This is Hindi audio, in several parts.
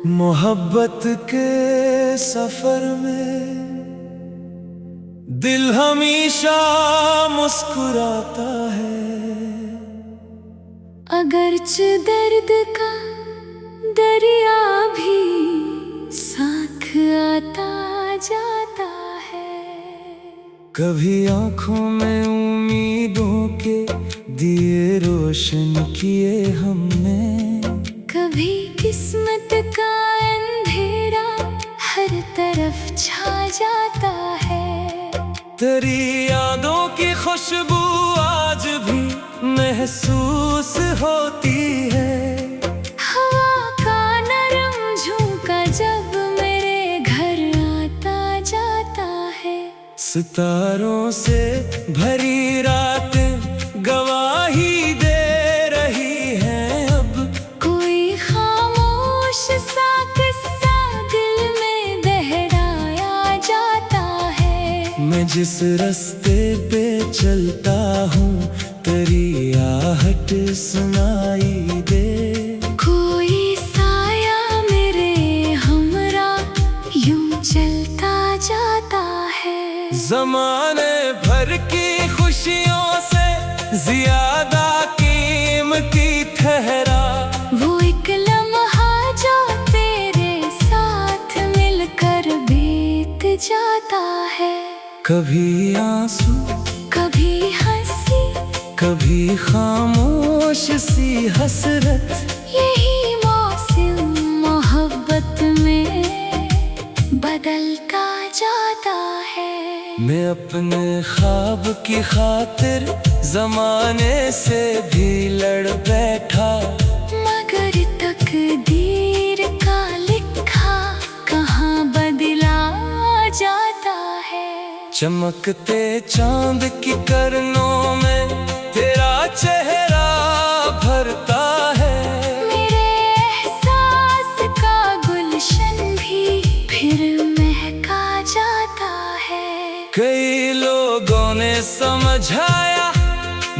मोहब्बत के सफर में दिल हमेशा मुस्कुराता है। अगरचे दर्द का दरिया भी साथ आता जाता है। कभी आंखों में उम्मीदों के दिए रोशन किए हमने, कभी किस्मत का अंधेरा हर तरफ छा जाता है। तेरी यादों की खुशबू आज भी महसूस होती है। हवा का नरम झोंका जब मेरे घर आता जाता है। सितारों से भरी रातें गवाही दे रही हैं अब। कोई खामोश सा किस्सा दिल में दोहराया जाता है। मैं जिस रास्ते पे चलता हूँ तेरी आहट सुनाई दे। कोई साया मेरे हमरा यूं चलता जाता है। ज़माने भर की खुशियों से ज्यादा कीमती ठहरा वो एक लम्हा जो तेरे साथ मिलकर बीत जाता है। कभी आंसू कभी हंसी कभी खामोश सी हसरत, यही मौसम मोहब्बत में बदलता जाता है। मैं अपने ख्वाब की खातिर ज़माने से भी लड़ बैठा, मगर तकदीर का लिखा कहाँ बदला जाता है। चमकते चांद की किरणों में तेरा चेहरा भरता है। मेरे एहसास का गुलशन भी फिर महका जाता है। कई लोगों ने समझाया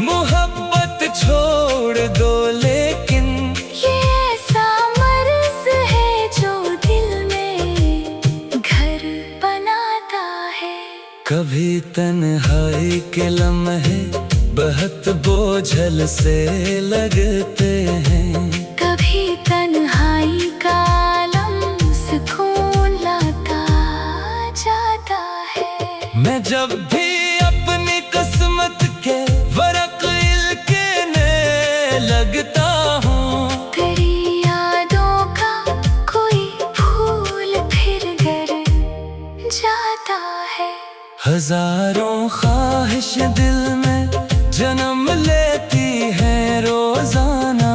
मोहब्बत छोड़ दो, लेकिन ये ऐसा मर्ज है जो दिल में घर बनाता है। कभी तन्हाई के लम्हे बहुत बोझल से लगते हैं। कभी तन्हाई का आलम सुकून लाता जाता है। मैं जब भी अपनी किस्मत के वरक इल्कने लगता हूँ, तेरी यादों का कोई फूल फिर घर जाता है। हजारों ख्वाहिश दिल में जन्म लेती है रोजाना,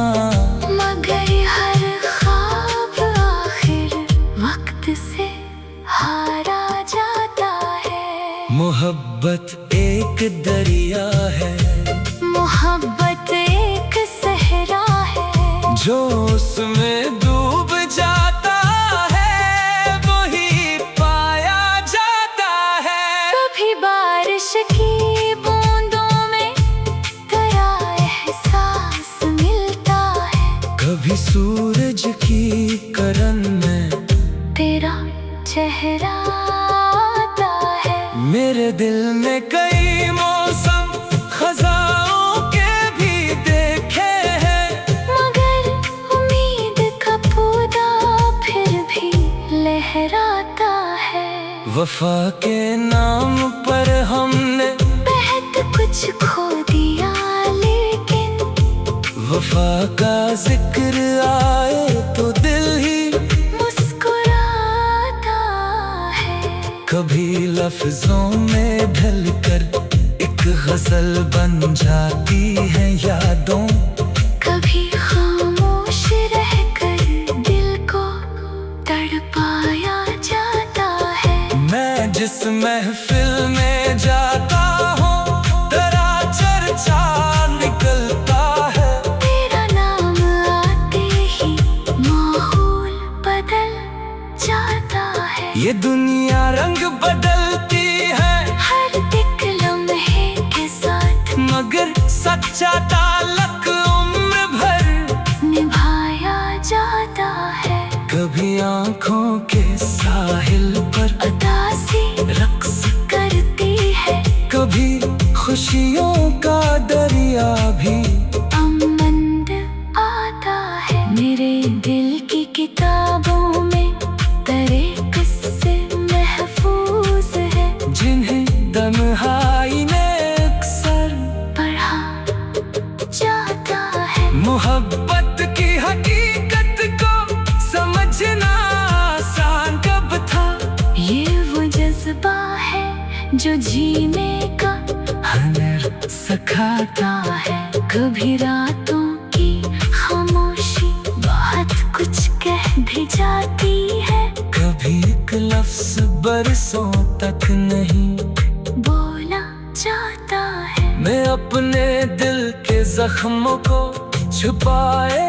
मगर हर ख्वाब आखिर वक्त से हारा जाता है। मोहब्बत एक दरिया है, मोहब्बत एक सहरा है। जो उसमें डूब जाता है वही पाया जाता है। कभी बारिश की बूंदों में तेरा एहसास मिलता है। कभी सूरज की किरण में तेरा चेहरा आता है। मेरे दिल में कई मौसम खजाओं के भी देखे हैं, मगर उम्मीद का पौधा फिर भी लहराता है। वफा के नाम पर हमने बहुत कुछ खो दिया, लेकिन वफा का जिक्र आए तो दिल ही मुस्कुराता है। कभी लफ्जों में ढलकर एक गजल बन जाती है यादों। कभी खामोश रहकर दिल को तड़पाया जाता है। मैं जिस महफिल में जाता हूँ तेरा चर्चा निकलता है। तेरा नाम आते ही माहौल बदल जाता है। ये दुनिया रंग बदलती सच्चा ताल्लुक उम्र भर निभाया जाता है। कभी आंखों के साहिल पर उदासी रक्स करती है, कभी खुशियों का दरिया भी अमंद आता है। मेरे दिल की किताबों में तेरे किस्से महफूज है, जिन्हें तन्हाई ने अक्सर पढ़ा जाता है। मोहब्बत की हकीकत को समझना आसान कब था। ये वो जज्बा है जो जीने का हुनर सिखाता है। कभी रातों की खामोशी बहुत कुछ कह भी जाती है, कभी एक लफ्ज़ बरसों तक नहीं बोला जाता है। मैं अपने दिल के जख्मों को छुपाए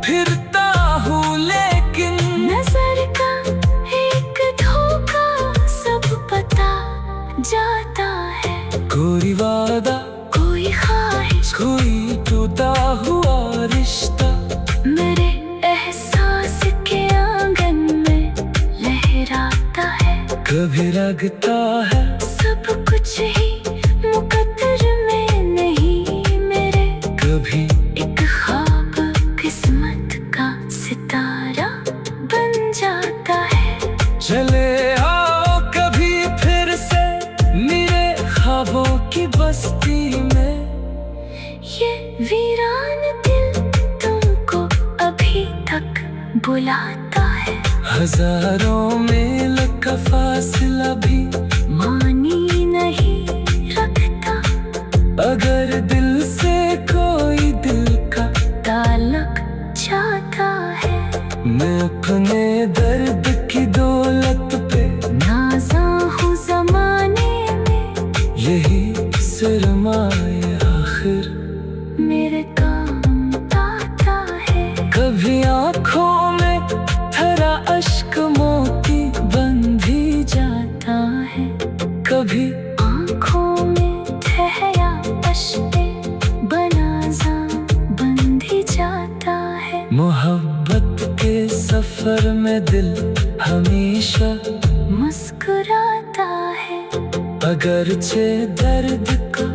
फिरता हूँ, लेकिन नजर का एक धोखा सब पता जाता है। कोई वादा, कोई ख्वाहिश, कोई टूटा हुआ रिश्ता मेरे एहसास के आंगन में लहराता है। कभी लगता है सब कुछ ही मुकद्दर में नहीं मेरे, कभी एक ख्वाब किस्मत का सितारा बन जाता है। चले आओ कभी फिर से मेरे ख्वाबों की बस्ती में। ये वीरान दिल तुमको अभी तक बुलाता है। हजारों मील का फासला भी मानी नहीं रखता, अगर दिल से कोई दिल का ताल्लुक चाहता है। मैं अपने दर्द की दौलत पे नाज़ा हूँ ज़माने में, यही सरमाए आखिर मेरे काम आता है। कभी आंखों में थरा अश्क मोती बन भी जाता है, कभी आँखों में ठहरा अश्के बनाज़ा बन भी जाता है। मोहब्बत के सफर में दिल हमेशा मुस्कुराता है। अगरचे दर्द का